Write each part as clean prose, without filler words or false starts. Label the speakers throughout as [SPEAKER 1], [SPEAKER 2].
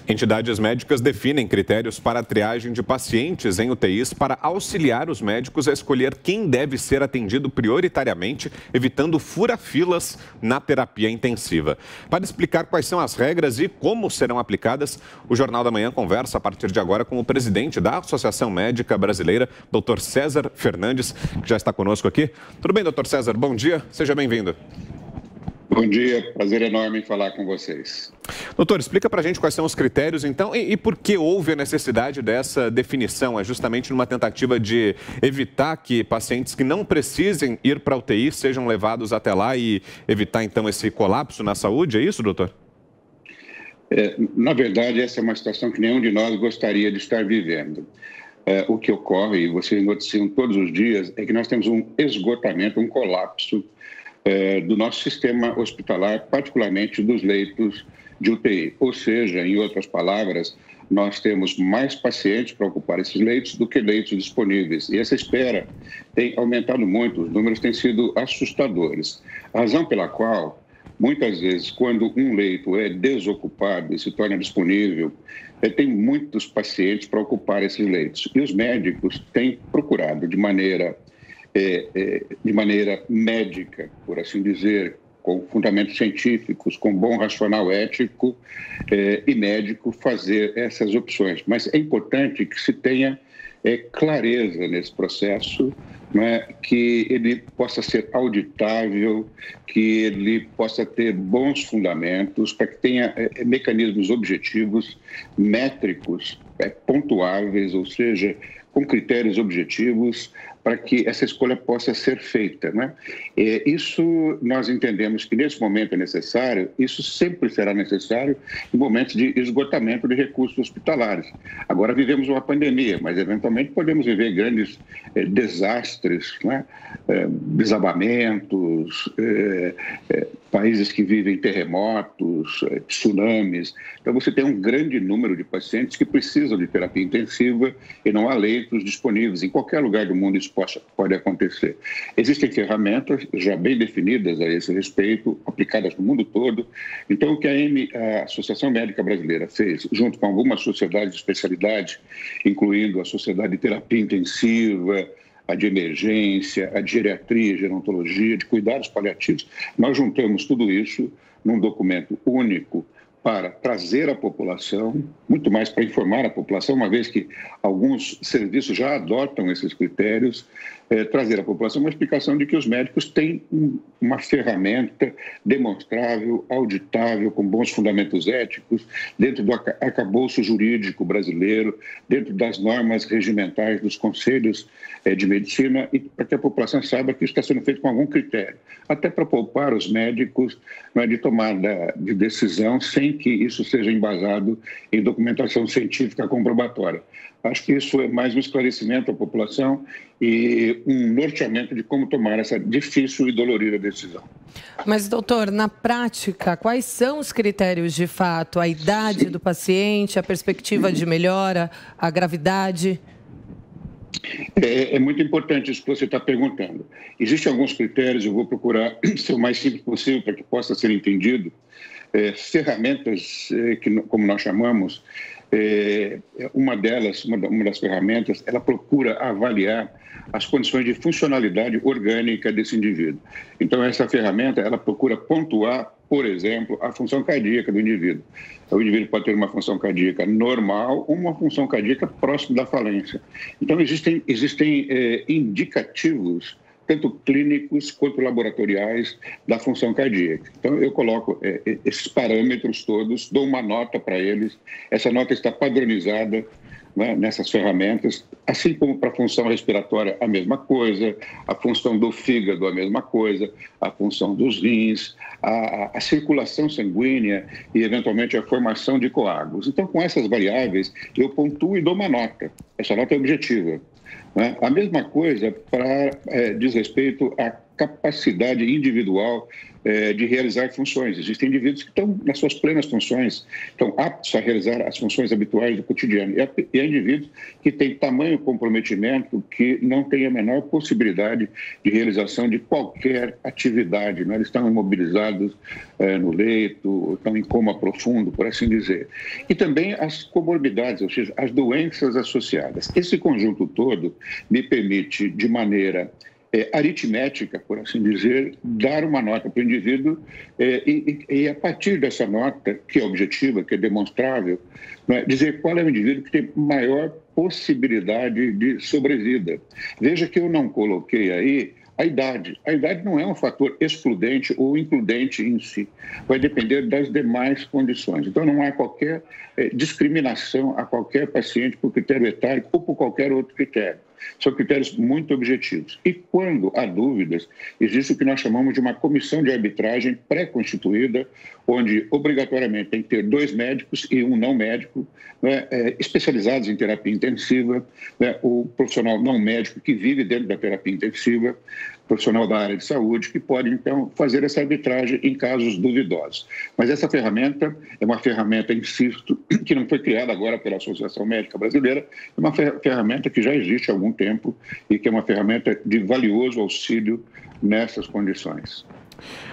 [SPEAKER 1] Entidades médicas definem critérios para a triagem de pacientes em UTIs para auxiliar os médicos a escolher quem deve ser atendido prioritariamente, evitando fura-filas na terapia intensiva. Para explicar quais são as regras e como serão aplicadas, o Jornal da Manhã conversa a partir de agora com o presidente da Associação Médica Brasileira, Dr. César Fernandes, que já está conosco aqui. Tudo bem, Dr. César? Bom dia, seja bem-vindo.
[SPEAKER 2] Bom dia, prazer enorme em falar com vocês.
[SPEAKER 1] Doutor, explica para a gente quais são os critérios, então, e por que houve a necessidade dessa definição? É justamente numa tentativa de evitar que pacientes que não precisem ir para a UTI sejam levados até lá e evitar, então, esse colapso na saúde? É isso, doutor?
[SPEAKER 2] Na verdade, essa é uma situação que nenhum de nós gostaria de estar vivendo. O que ocorre, e vocês noticiam todos os dias, é que nós temos um esgotamento, um colapso do nosso sistema hospitalar, particularmente dos leitos de UTI. Ou seja, em outras palavras, nós temos mais pacientes para ocupar esses leitos do que leitos disponíveis. E essa espera tem aumentado muito, os números têm sido assustadores. A razão pela qual, muitas vezes, quando um leito é desocupado e se torna disponível, tem muitos pacientes para ocupar esses leitos. E os médicos têm procurado de maneira médica, por assim dizer, com fundamentos científicos, com bom racional ético e médico, fazer essas opções. Mas é importante que se tenha clareza nesse processo, não é? Que ele possa ser auditável, que ele possa ter bons fundamentos, para que tenha mecanismos objetivos, métricos, pontuáveis, ou seja, com critérios objetivos, para que essa escolha possa ser feita, né? Isso nós entendemos que nesse momento é necessário, isso sempre será necessário em momentos de esgotamento de recursos hospitalares. Agora vivemos uma pandemia, mas eventualmente podemos viver grandes desastres, né? Desabamentos, países que vivem terremotos, tsunamis. Então você tem um grande número de pacientes que precisam de terapia intensiva e não há leitos disponíveis. Em qualquer lugar do mundo isso pode acontecer. Existem ferramentas já bem definidas a esse respeito, aplicadas no mundo todo. Então, o que a Associação Médica Brasileira fez, junto com algumas sociedades de especialidade, incluindo a Sociedade de Terapia Intensiva, a de emergência, a de geriatria, gerontologia, de cuidados paliativos, nós juntamos tudo isso num documento único para trazer à população, muito mais para informar a população, uma vez que alguns serviços já adotam esses critérios, trazer à população uma explicação de que os médicos têm uma ferramenta demonstrável, auditável, com bons fundamentos éticos, dentro do arcabouço jurídico brasileiro, dentro das normas regimentais dos conselhos de medicina, e para que a população saiba que isso está sendo feito com algum critério, até para poupar os médicos de tomada de decisão sem que isso seja embasado em documentação científica comprobatória. Acho que isso é mais um esclarecimento à população e um norteamento de como tomar essa difícil e dolorida decisão.
[SPEAKER 3] Mas, doutor, na prática, quais são os critérios de fato? A idade do paciente, a perspectiva de melhora, a gravidade?
[SPEAKER 2] É muito importante isso que você está perguntando. Existem alguns critérios, eu vou procurar ser o mais simples possível para que possa ser entendido. Ferramentas, como nós chamamos, uma das ferramentas, ela procura avaliar as condições de funcionalidade orgânica desse indivíduo. Então, essa ferramenta, ela procura pontuar, por exemplo, a função cardíaca do indivíduo. O indivíduo pode ter uma função cardíaca normal ou uma função cardíaca próxima da falência. Então, existem indicativos, tanto clínicos quanto laboratoriais, da função cardíaca. Então, eu coloco esses parâmetros todos, dou uma nota para eles, essa nota está padronizada, né, nessas ferramentas, assim como para a função respiratória a mesma coisa, a função do fígado a mesma coisa, a função dos rins, a circulação sanguínea e, eventualmente, a formação de coágulos. Então, com essas variáveis, eu pontuo e dou uma nota. Essa nota é objetiva. Né? A mesma coisa diz respeito à capacidade individual de realizar funções. Existem indivíduos que estão nas suas plenas funções, estão aptos a realizar as funções habituais do cotidiano. E há indivíduos que têm tamanho comprometimento que não têm a menor possibilidade de realização de qualquer atividade. Eles estão imobilizados no leito, estão em coma profundo, por assim dizer. E também as comorbidades, ou seja, as doenças associadas. Esse conjunto todo me permite, de maneira aritmética, por assim dizer, dar uma nota para o indivíduo e a partir dessa nota, que é objetiva, que é demonstrável, dizer qual é o indivíduo que tem maior possibilidade de sobrevida. Veja que eu não coloquei aí a idade. A idade não é um fator excludente ou includente em si. Vai depender das demais condições. Então, não há qualquer discriminação a qualquer paciente por critério etário ou por qualquer outro critério. São critérios muito objetivos. E quando há dúvidas, existe o que nós chamamos de uma comissão de arbitragem pré-constituída, onde obrigatoriamente tem que ter 2 médicos e um não médico, especializados em terapia intensiva, o profissional não médico que vive dentro da terapia intensiva, profissional da área de saúde, que pode, então, fazer essa arbitragem em casos duvidosos. Mas essa ferramenta é uma ferramenta, insisto, que não foi criada agora pela Associação Médica Brasileira, é uma ferramenta que já existe há algum tempo e que é uma ferramenta de valioso auxílio nessas condições.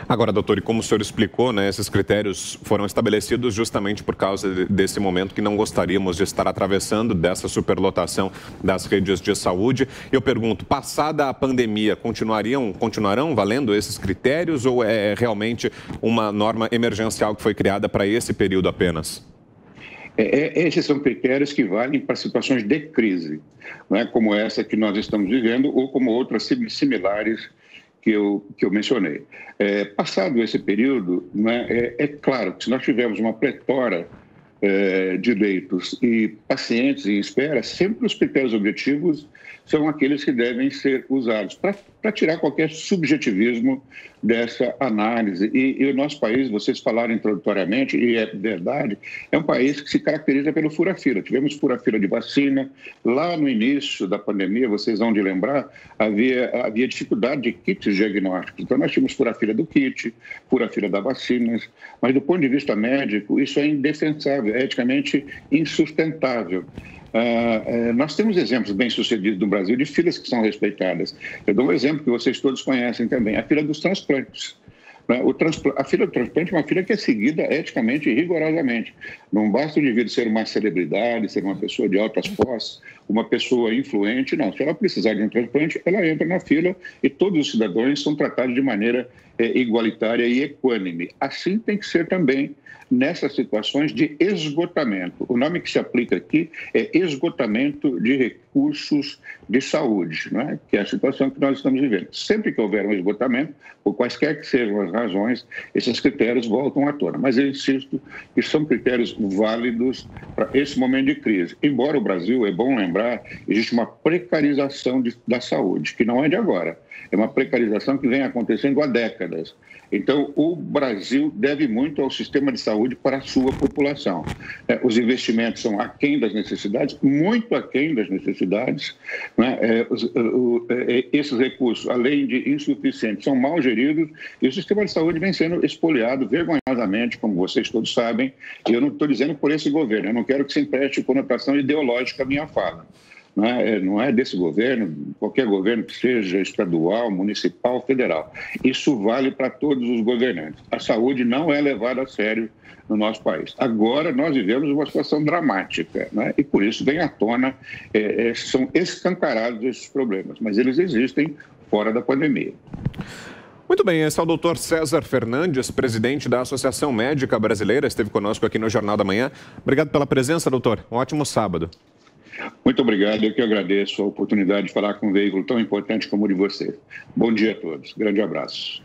[SPEAKER 1] Agora, doutor, e como o senhor explicou, esses critérios foram estabelecidos justamente por causa desse momento que não gostaríamos de estar atravessando, dessa superlotação das redes de saúde. Eu pergunto, passada a pandemia, continuarão valendo esses critérios ou é realmente uma norma emergencial que foi criada para esse período apenas?
[SPEAKER 2] Esses são critérios que valem para situações de crise, como essa que nós estamos vivendo ou como outras similares que eu mencionei. Passado esse período, é claro que se nós tivermos uma pletora de leitos e pacientes em espera, sempre os critérios objetivos são aqueles que devem ser usados para tirar qualquer subjetivismo dessa análise. E o nosso país, vocês falaram introdutoriamente, e é verdade, é um país que se caracteriza pelo fura-fila. Tivemos fura-fila de vacina. Lá no início da pandemia, vocês vão de lembrar, havia dificuldade de kits diagnósticos. Então, nós tínhamos fura-fila do kit, fura-fila das vacinas, mas do ponto de vista médico, isso é indefensável, é eticamente insustentável. Nós temos exemplos bem-sucedidos no Brasil de filas que são respeitadas. Eu dou um exemplo que vocês todos conhecem também, a fila dos transplantes. A fila do transplante é uma fila que é seguida eticamente e rigorosamente. Não basta o indivíduo ser uma celebridade, ser uma pessoa de altas posses, uma pessoa influente, não. Se ela precisar de um transplante, ela entra na fila e todos os cidadãos são tratados de maneira igualitária e equânime. Assim tem que ser também nessas situações de esgotamento. O nome que se aplica aqui é esgotamento de recursos de saúde, que é a situação que nós estamos vivendo. Sempre que houver um esgotamento, por quaisquer que sejam as razões, esses critérios voltam à tona. Mas eu insisto que são critérios válidos para esse momento de crise. Embora o Brasil, é bom lembrar, existe uma precarização da saúde, que não é de agora. É uma precarização que vem acontecendo há décadas. Então, o Brasil deve muito ao sistema de saúde para a sua população. Os investimentos são aquém das necessidades, muito aquém das necessidades. Esses recursos, além de insuficientes, são mal geridos e o sistema de saúde vem sendo espoliado vergonhosamente, como vocês todos sabem. E eu não estou dizendo por esse governo, eu não quero que se empreste conotação ideológica à minha fala. Não é desse governo, qualquer governo que seja estadual, municipal, federal. Isso vale para todos os governantes. A saúde não é levada a sério no nosso país. Agora nós vivemos uma situação dramática, e por isso vem à tona, são escancarados esses problemas, mas eles existem fora da pandemia.
[SPEAKER 1] Muito bem, esse é o doutor César Fernandes, presidente da Associação Médica Brasileira, esteve conosco aqui no Jornal da Manhã. Obrigado pela presença, doutor. Um ótimo sábado.
[SPEAKER 2] Muito obrigado, eu que agradeço a oportunidade de falar com um veículo tão importante como o de vocês. Bom dia a todos, grande abraço.